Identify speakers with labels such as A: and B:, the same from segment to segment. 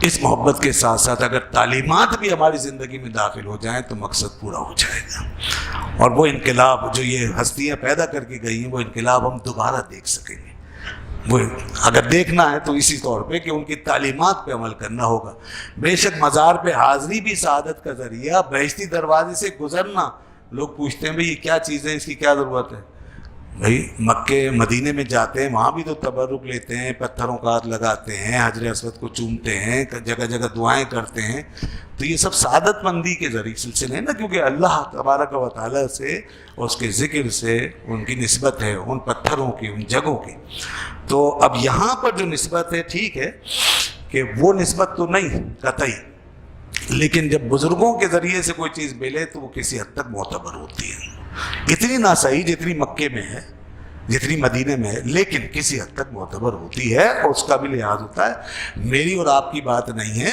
A: اس محبت کے ساتھ ساتھ اگر تعلیمات بھی ہماری زندگی میں داخل ہو جائیں تو مقصد پورا ہو جائے گا، اور وہ انقلاب جو یہ ہستیاں پیدا کر کے گئی ہیں وہ انقلاب ہم دوبارہ دیکھ سکیں گے۔ وہ اگر دیکھنا ہے تو اسی طور پہ کہ ان کی تعلیمات پہ عمل کرنا ہوگا۔ بے شک مزار پہ حاضری بھی سعادت کا ذریعہ، بہشتی دروازے سے گزرنا، لوگ پوچھتے ہیں بھئی یہ کیا چیز ہے، اس کی کیا ضرورت ہے؟ بھائی مکے مدینے میں جاتے ہیں، وہاں بھی تو تبرک لیتے ہیں، پتھروں کا ہاتھ لگاتے ہیں، حجر اسود کو چومتے ہیں، جگہ جگہ دعائیں کرتے ہیں، تو یہ سب سعادت مندی کے ذریعے سلسلے ہیں نا، کیونکہ اللہ تبارک و تعالیٰ سے اور اس کے ذکر سے ان کی نسبت ہے، ان پتھروں کی، ان جگہوں کی۔ تو اب یہاں پر جو نسبت ہے، ٹھیک ہے کہ وہ نسبت تو نہیں قطعی، لیکن جب بزرگوں کے ذریعے سے کوئی چیز ملے تو وہ کسی حد تک معتبر ہوتی ہے، اتنی نہ صحیح جتنی مکے میں ہے، جتنی مدینے میں ہے، لیکن کسی حد تک معتبر ہوتی ہے، اور اس کا بھی لحاظ ہوتا ہے۔ میری اور آپ کی بات نہیں ہے،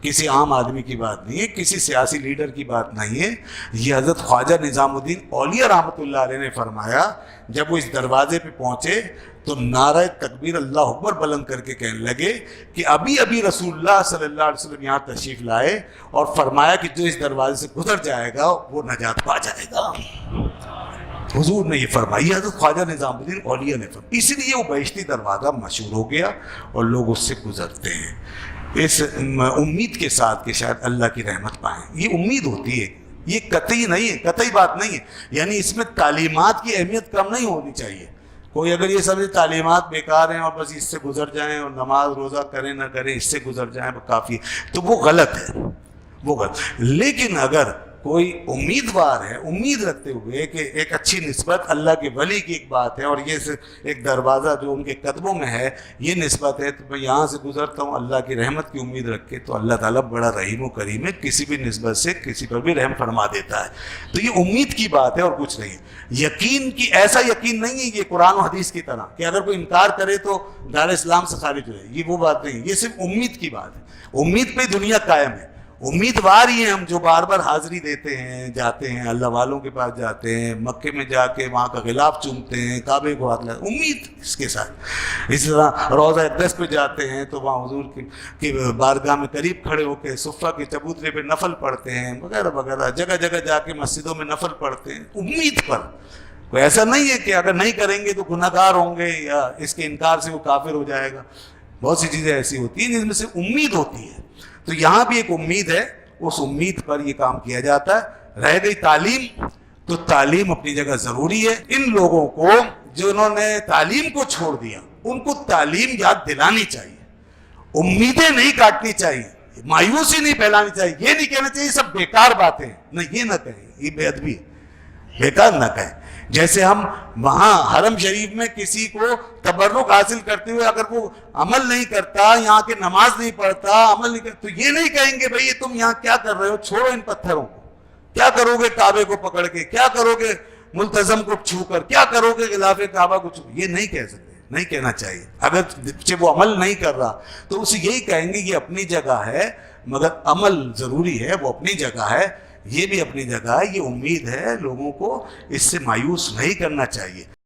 A: کسی عام آدمی کی بات نہیں ہے، کسی سیاسی لیڈر کی بات نہیں ہے، یہ حضرت خواجہ نظام الدین اولیاء رحمۃ اللہ علیہ نے فرمایا۔ جب وہ اس دروازے پہ پہنچے تو نعرہ تکبیر اللہ اکبر بلند کر کے کہنے لگے کہ ابھی ابھی رسول اللہ صلی اللہ علیہ وسلم یہاں تشریف لائے اور فرمایا کہ جو اس دروازے سے گزر جائے گا وہ نجات پا جائے گا۔ حضور نے یہ فرمایا، حضرت خواجہ نظام الدین اولیاء نے فرمایا، اسی لیے وہ بہشتی دروازہ مشہور ہو گیا اور لوگ اس سے گزرتے ہیں اس امید کے ساتھ کہ شاید اللہ کی رحمت پائیں۔ یہ امید ہوتی ہے، یہ قطعی نہیں ہے، قطعی بات نہیں ہے، یعنی اس میں تعلیمات کی اہمیت کم نہیں ہونی چاہیے۔ کوئی اگر یہ سمجھے تعلیمات بیکار ہیں اور بس اس سے گزر جائیں اور نماز روزہ کریں نہ کریں اس سے گزر جائیں کافی، تو وہ غلط ہے، وہ غلط۔ لیکن اگر کوئی امیدوار ہے، امید رکھتے ہوئے کہ ایک اچھی نسبت اللہ کے ولی کی ایک بات ہے، اور یہ ایک دروازہ جو ان کے قدموں میں ہے یہ نسبت ہے، تو میں یہاں سے گزرتا ہوں اللہ کی رحمت کی امید رکھ کے، تو اللہ تعالیٰ بڑا رحیم و کریم ہے، کسی بھی نسبت سے کسی پر بھی رحم فرما دیتا ہے۔ تو یہ امید کی بات ہے اور کچھ نہیں۔ یقین کی ایسا یقین نہیں ہے یہ قرآن و حدیث کی طرح کہ اگر کوئی انکار کرے تو دار اسلام سے خارج ہو جائے، یہ وہ بات نہیں، یہ صرف امید کی بات ہے۔ امید پہ دنیا قائم ہے، امیدوار ہی ہیں ہم جو بار بار حاضری دیتے ہیں، جاتے ہیں اللہ والوں کے پاس جاتے ہیں، مکے میں جا کے وہاں کا غلاف چومتے ہیں، کعبے کو ہاتھ لگاتے ہیں، امید اس کے ساتھ۔ اسی طرح روضہ اقدس پہ جاتے ہیں تو وہاں حضور کی بارگاہ میں قریب کھڑے ہو کے صفہ کے چبوترے پہ نفل پڑھتے ہیں وغیرہ وغیرہ، جگہ جگہ جا کے مسجدوں میں نفل پڑھتے ہیں امید پر۔ کوئی ایسا نہیں ہے کہ اگر نہیں کریں گے تو گناہ گار ہوں گے یا اس کے انکار سے وہ کافر ہو جائے گا۔ بہت سی چیزیں ایسی ہوتی ہیں جن میں سے امید ہوتی ہے، تو یہاں بھی ایک امید ہے، اس امید پر یہ کام کیا جاتا ہے۔ رہ گئی تعلیم، تو تعلیم اپنی جگہ ضروری ہے۔ ان لوگوں کو جنہوں نے تعلیم کو چھوڑ دیا ان کو تعلیم یاد دلانی چاہیے، امیدیں نہیں کاٹنی چاہیے، مایوسی نہیں پھیلانی چاہیے، یہ نہیں کہنا چاہیے سب بیکار باتیں ہیں، نہ یہ نہ کہیں، یہ بے ادبی ہے، بیکار نہ کہیں۔ جیسے ہم وہاں حرم شریف میں کسی کو تبرک حاصل کرتے ہوئے اگر وہ عمل نہیں کرتا، یہاں کے نماز نہیں پڑھتا، عمل نہیں کرتا، تو یہ نہیں کہیں گے بھئی یہ تم یہاں کیا کر رہے ہو، چھوڑو ان پتھروں کو، کیا کرو گے کعبے کو پکڑ کے، کیا کرو گے ملتزم کو چھو کر، کیا کرو گے غلاف کعبہ کو چھو، یہ نہیں کہہ سکتے، نہیں کہنا چاہیے۔ اگر وہ عمل نہیں کر رہا تو اسے یہی کہیں گے یہ اپنی جگہ ہے، مگر عمل ضروری ہے، وہ اپنی جگہ ہے، یہ بھی اپنی جگہ ہے۔ یہ امید ہے، لوگوں کو اس سے مایوس نہیں کرنا چاہیے۔